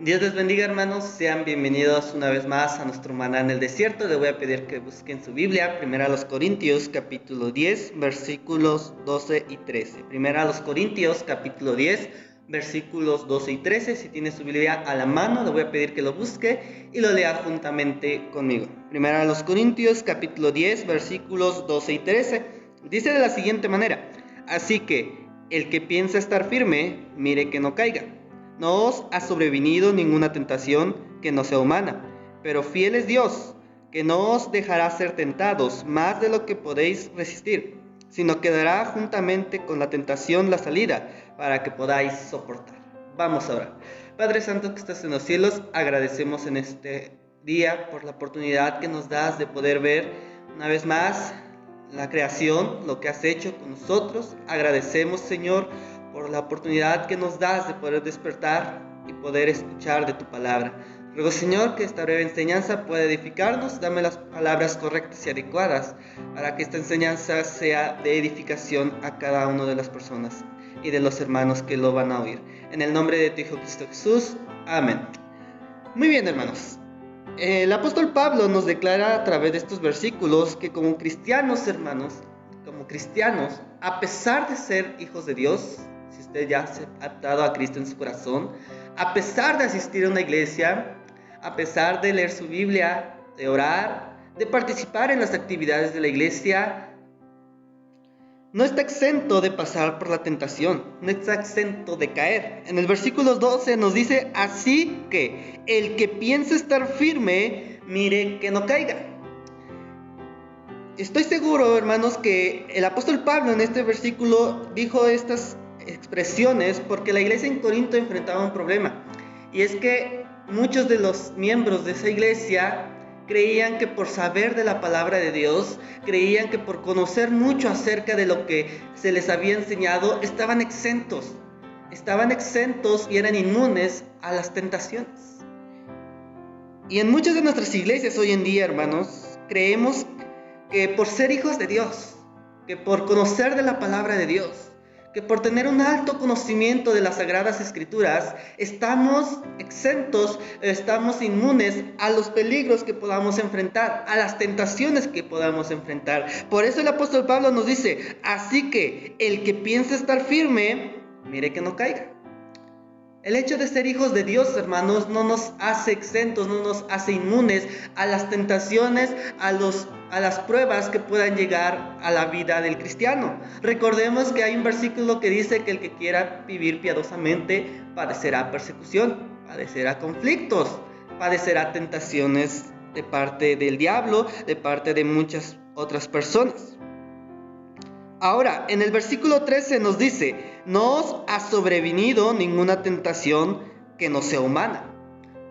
Dios les bendiga, hermanos, sean bienvenidos una vez más a nuestro maná en el desierto. Les voy a pedir que busquen su Biblia, Primera a los Corintios, capítulo 10, versículos 12 y 13. Primera a los Corintios, capítulo 10, versículos 12 y 13. Si tiene su Biblia a la mano, le voy a pedir que lo busque y lo lea juntamente conmigo. Primera a los Corintios, capítulo 10, versículos 12 y 13. Dice de la siguiente manera: así que el que piensa estar firme, mire que no caiga. No os ha sobrevenido ninguna tentación que no sea humana, pero fiel es Dios, que no os dejará ser tentados más de lo que podéis resistir, sino que dará juntamente con la tentación la salida, para que podáis soportar. Vamos a orar. Padre Santo que estás en los cielos, agradecemos en este día por la oportunidad que nos das de poder ver una vez más la creación, lo que has hecho con nosotros. Agradecemos, Señor, por la oportunidad que nos das de poder despertar y poder escuchar de tu palabra. Ruego, Señor, que esta breve enseñanza pueda edificarnos. Dame las palabras correctas y adecuadas para que esta enseñanza sea de edificación a cada una de las personas y de los hermanos que lo van a oír. En el nombre de tu Hijo Cristo Jesús. Amén. Muy bien, hermanos. El apóstol Pablo nos declara a través de estos versículos que como cristianos, hermanos, como cristianos, a pesar de ser hijos de Dios, si usted ya se ha dado a Cristo en su corazón, a pesar de asistir a una iglesia, a pesar de leer su Biblia, de orar, de participar en las actividades de la iglesia, no está exento de pasar por la tentación, no está exento de caer. En el versículo 12 nos dice: así que el que piensa estar firme, mire que no caiga. Estoy seguro, hermanos, que el apóstol Pablo en este versículo dijo estas expresiones porque la iglesia en Corinto enfrentaba un problema, y es que muchos de los miembros de esa iglesia creían que por saber de la palabra de Dios, creían que por conocer mucho acerca de lo que se les había enseñado, estaban exentos y eran inmunes a las tentaciones. Y en muchas de nuestras iglesias hoy en día, hermanos, creemos que por ser hijos de Dios, que por conocer de la palabra de Dios, que por tener un alto conocimiento de las Sagradas Escrituras, estamos exentos, estamos inmunes a los peligros que podamos enfrentar, a las tentaciones que podamos enfrentar. Por eso el apóstol Pablo nos dice: así que el que piensa estar firme, mire que no caiga. El hecho de ser hijos de Dios, hermanos, no nos hace exentos, no nos hace inmunes a las tentaciones, a las pruebas que puedan llegar a la vida del cristiano. Recordemos que hay un versículo que dice que el que quiera vivir piadosamente padecerá persecución, padecerá conflictos, padecerá tentaciones de parte del diablo, de parte de muchas otras personas. Ahora, en el versículo 13 nos dice: no os ha sobrevenido ninguna tentación que no sea humana.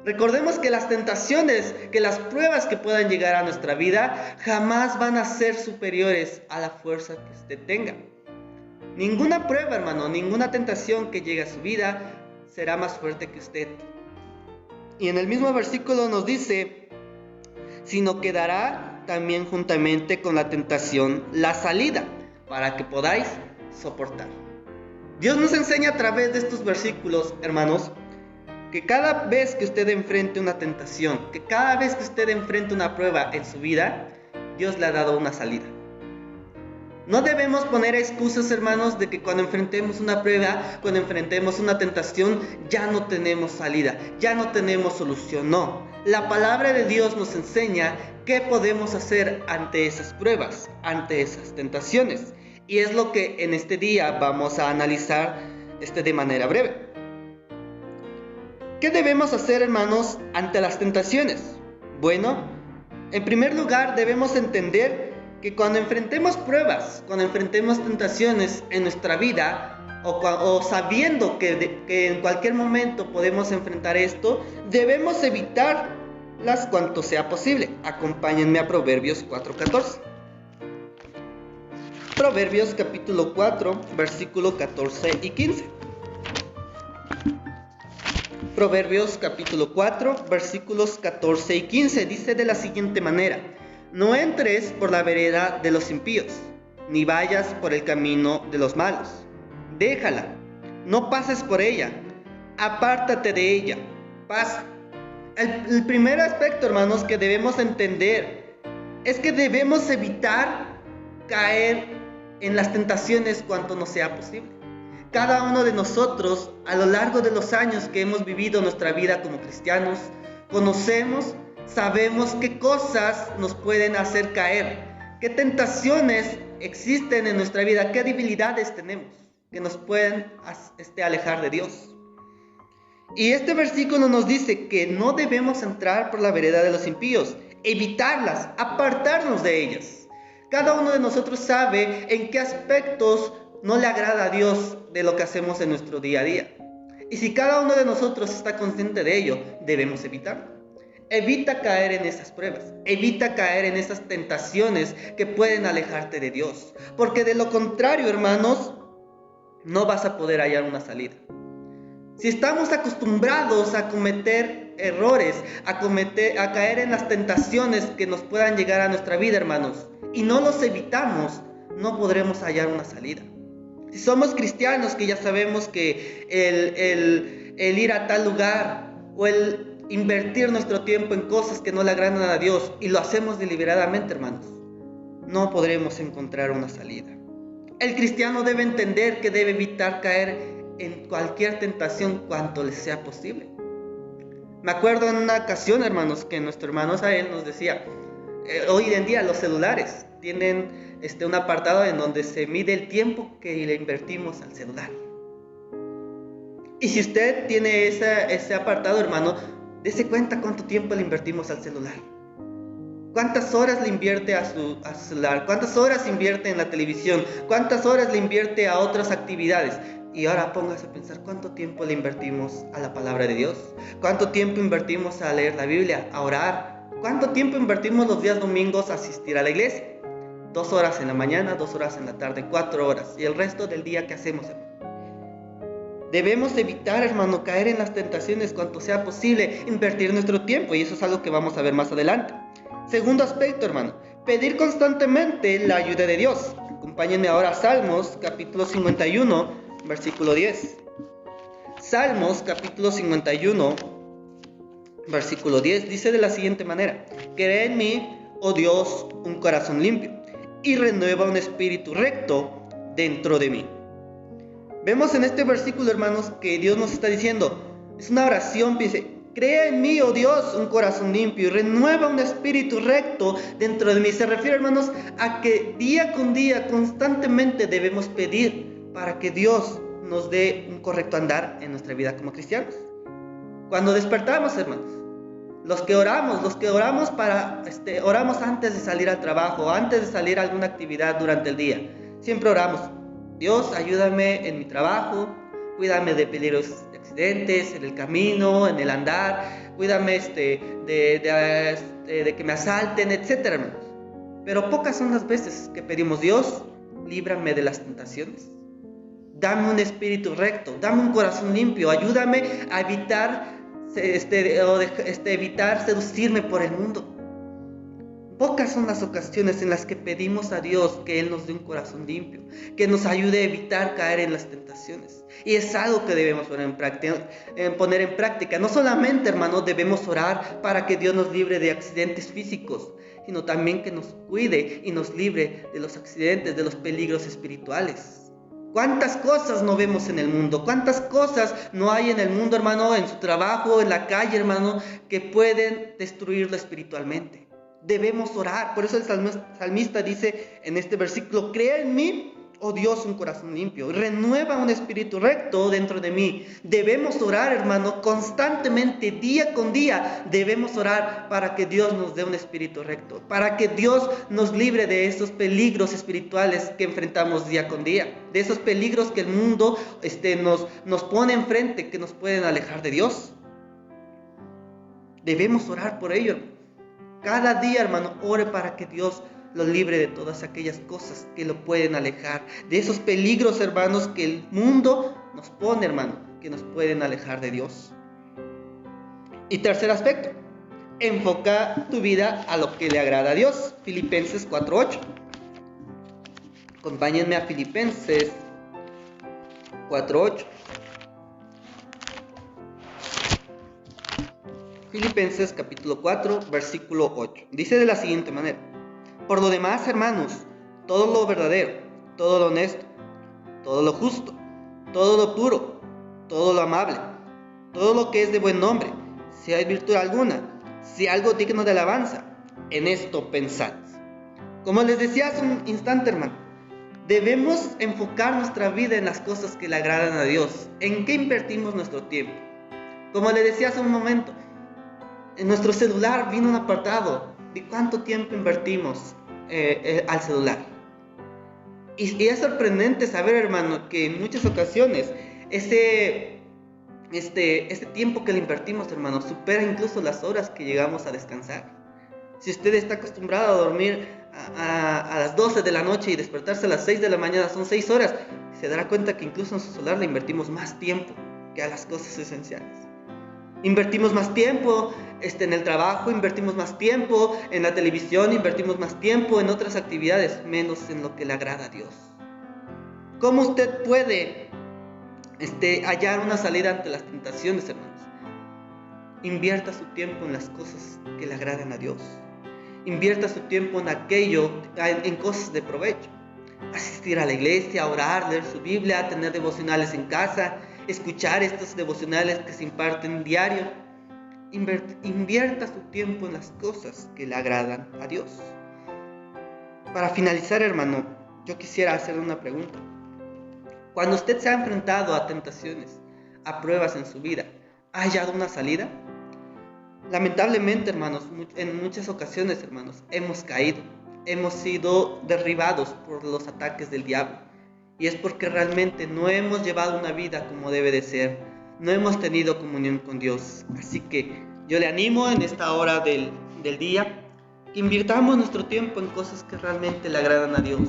Recordemos que las tentaciones, que las pruebas que puedan llegar a nuestra vida, jamás van a ser superiores a la fuerza que usted tenga. Ninguna prueba, hermano, ninguna tentación que llegue a su vida será más fuerte que usted. Y en el mismo versículo nos dice: sino que dará también juntamente con la tentación la salida, para que podáis soportar. Dios nos enseña a través de estos versículos, hermanos, que cada vez que usted enfrente una tentación, que cada vez que usted enfrente una prueba en su vida, Dios le ha dado una salida. No debemos poner excusas, hermanos, de que cuando enfrentemos una prueba, cuando enfrentemos una tentación, ya no tenemos salida, ya no tenemos solución. No, la palabra de Dios nos enseña qué podemos hacer ante esas pruebas, ante esas tentaciones. Y es lo que en este día vamos a analizar de manera breve. ¿Qué debemos hacer, hermanos, ante las tentaciones? Bueno, en primer lugar debemos entender que cuando enfrentemos pruebas, cuando enfrentemos tentaciones en nuestra vida, o sabiendo que en cualquier momento podemos enfrentar esto, debemos evitarlas cuanto sea posible. Acompáñenme a Proverbios 4:14. Proverbios capítulo 4, versículo 14 y 15. Proverbios capítulo 4, versículos 14 y 15 dice de la siguiente manera: no entres por la vereda de los impíos, ni vayas por el camino de los malos. Déjala, no pases por ella, apártate de ella, paz. El primer aspecto, hermanos, que debemos entender es que debemos evitar caer en las tentaciones cuanto nos sea posible. Cada uno de nosotros, a lo largo de los años que hemos vivido nuestra vida como cristianos, conocemos, sabemos qué cosas nos pueden hacer caer, qué tentaciones existen en nuestra vida, qué debilidades tenemos que nos pueden alejar de Dios. Y este versículo nos dice que no debemos entrar por la vereda de los impíos, evitarlas, apartarnos de ellas. Cada uno de nosotros sabe en qué aspectos no le agrada a Dios de lo que hacemos en nuestro día a día. Y si cada uno de nosotros está consciente de ello, debemos evitarlo. Evita caer en esas pruebas, evita caer en esas tentaciones que pueden alejarte de Dios. Porque de lo contrario, hermanos, no vas a poder hallar una salida. Si estamos acostumbrados a cometer errores, a caer en las tentaciones que nos puedan llegar a nuestra vida, hermanos, y no los evitamos, no podremos hallar una salida. Si somos cristianos que ya sabemos que el ir a tal lugar o el invertir nuestro tiempo en cosas que no le agradan a Dios y lo hacemos deliberadamente, hermanos, no podremos encontrar una salida. El cristiano debe entender que debe evitar caer en cualquier tentación cuanto le sea posible. Me acuerdo en una ocasión, hermanos, que nuestro hermano Sael nos decía, hoy en día los celulares tienen un apartado en donde se mide el tiempo que le invertimos al celular. Y si usted tiene ese apartado, hermano, dése cuenta cuánto tiempo le invertimos al celular. ¿Cuántas horas le invierte a su celular? ¿Cuántas horas invierte en la televisión? ¿Cuántas horas le invierte a otras actividades? Y ahora póngase a pensar cuánto tiempo le invertimos a la palabra de Dios. ¿Cuánto tiempo invertimos a leer la Biblia, a orar? ¿Cuánto tiempo invertimos los días domingos a asistir a la iglesia? 2 horas en la mañana, 2 horas en la tarde, 4 horas. ¿Y el resto del día qué hacemos? Debemos evitar, hermano, caer en las tentaciones cuanto sea posible, invertir nuestro tiempo. Y eso es algo que vamos a ver más adelante. Segundo aspecto, hermano, pedir constantemente la ayuda de Dios. Acompáñenme ahora a Salmos, capítulo 51, versículo 10. Salmos, capítulo 51, versículo 10, dice de la siguiente manera: Crea en mí, oh Dios, un corazón limpio, y renueva un espíritu recto dentro de mí. Vemos en este versículo, hermanos, que Dios nos está diciendo, es una oración, dice, crea en mí, oh Dios, un corazón limpio y renueva un espíritu recto dentro de mí. Se refiere, hermanos, a que día con día, constantemente debemos pedir para que Dios nos dé un correcto andar en nuestra vida como cristianos. Cuando despertamos, hermanos, los que oramos oramos antes de salir al trabajo, antes de salir a alguna actividad durante el día. Siempre oramos, Dios, ayúdame en mi trabajo, cuídame de peligros, de accidentes, en el camino, en el andar, cuídame de que me asalten, etcétera, hermanos. Pero pocas son las veces que pedimos, Dios, líbrame de las tentaciones. Dame un espíritu recto, dame un corazón limpio, ayúdame a evitar seducirme por el mundo. Pocas son las ocasiones en las que pedimos a Dios que Él nos dé un corazón limpio, que nos ayude a evitar caer en las tentaciones. Y es algo que debemos poner en práctica. No solamente, hermanos, debemos orar para que Dios nos libre de accidentes físicos, sino también que nos cuide y nos libre de los accidentes, de los peligros espirituales. ¿Cuántas cosas no vemos en el mundo? ¿Cuántas cosas no hay en el mundo, hermano, en su trabajo, en la calle, hermano, que pueden destruirlo espiritualmente? Debemos orar. Por eso el salmista dice en este versículo, crea en mí, oh Dios, un corazón limpio, renueva un espíritu recto dentro de mí. Debemos orar, hermano, constantemente, día con día, debemos orar para que Dios nos dé un espíritu recto, para que Dios nos libre de esos peligros espirituales que enfrentamos día con día, de esos peligros que el mundo nos pone enfrente, que nos pueden alejar de Dios. Debemos orar por ello. Cada día, hermano, ore para que Dios lo libre de todas aquellas cosas que lo pueden alejar, de esos peligros, hermanos, que el mundo nos pone, hermano, que nos pueden alejar de Dios. Y tercer aspecto, enfoca tu vida a lo que le agrada a Dios. Filipenses 4:8. Acompáñenme a Filipenses 4:8. Filipenses capítulo 4, versículo 8. Dice de la siguiente manera: por lo demás, hermanos, todo lo verdadero, todo lo honesto, todo lo justo, todo lo puro, todo lo amable, todo lo que es de buen nombre, si hay virtud alguna, si algo digno de alabanza, en esto pensad. Como les decía hace un instante, hermano, debemos enfocar nuestra vida en las cosas que le agradan a Dios. ¿En qué invertimos nuestro tiempo? Como le decía hace un momento, en nuestro celular vino un apartado de cuánto tiempo invertimos al celular. Y es sorprendente saber, hermano, que en muchas ocasiones este tiempo que le invertimos, hermano, supera incluso las horas que llegamos a descansar. Si usted está acostumbrado a dormir a las 12 de la noche y despertarse a las 6 de la mañana, son 6 horas, se dará cuenta que incluso en su celular le invertimos más tiempo que a las cosas esenciales. Invertimos más tiempo en el trabajo, invertimos más tiempo en la televisión, invertimos más tiempo en otras actividades, menos en lo que le agrada a Dios. ¿Cómo usted puede hallar una salida ante las tentaciones, hermanos? Invierta su tiempo en las cosas que le agradan a Dios. Invierta su tiempo en cosas de provecho. Asistir a la iglesia, orar, leer su Biblia, tener devocionales en casa, escuchar estos devocionales que se imparten diario. Invierta su tiempo en las cosas que le agradan a Dios. Para finalizar, hermano, yo quisiera hacerle una pregunta. Cuando usted se ha enfrentado a tentaciones, a pruebas en su vida, ¿ha hallado una salida? Lamentablemente, hermanos, en muchas ocasiones, hermanos, hemos caído, hemos sido derribados por los ataques del diablo. Y es porque realmente no hemos llevado una vida como debe de ser, no hemos tenido comunión con Dios. Así que yo le animo en esta hora del día que invirtamos nuestro tiempo en cosas que realmente le agradan a Dios,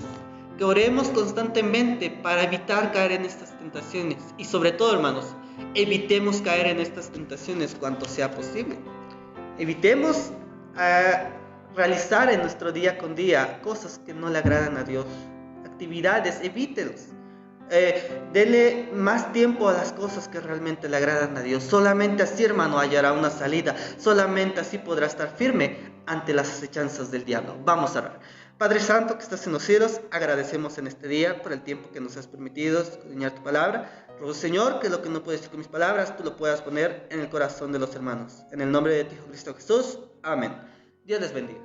que oremos constantemente para evitar caer en estas tentaciones y sobre todo, hermanos, evitemos caer en estas tentaciones cuanto sea posible. Evitemos realizar en nuestro día con día cosas que no le agradan a Dios. Actividades, evítelos. Dele más tiempo a las cosas que realmente le agradan a Dios. Solamente así, hermano, hallará una salida. Solamente así podrá estar firme ante las acechanzas del diablo. Vamos a orar. Padre Santo que estás en los cielos, agradecemos en este día por el tiempo que nos has permitido escudriñar tu palabra. Ruego, Señor, que lo que no puedes decir con mis palabras, tú lo puedas poner en el corazón de los hermanos. En el nombre de tu Hijo Cristo Jesús. Amén. Dios les bendiga.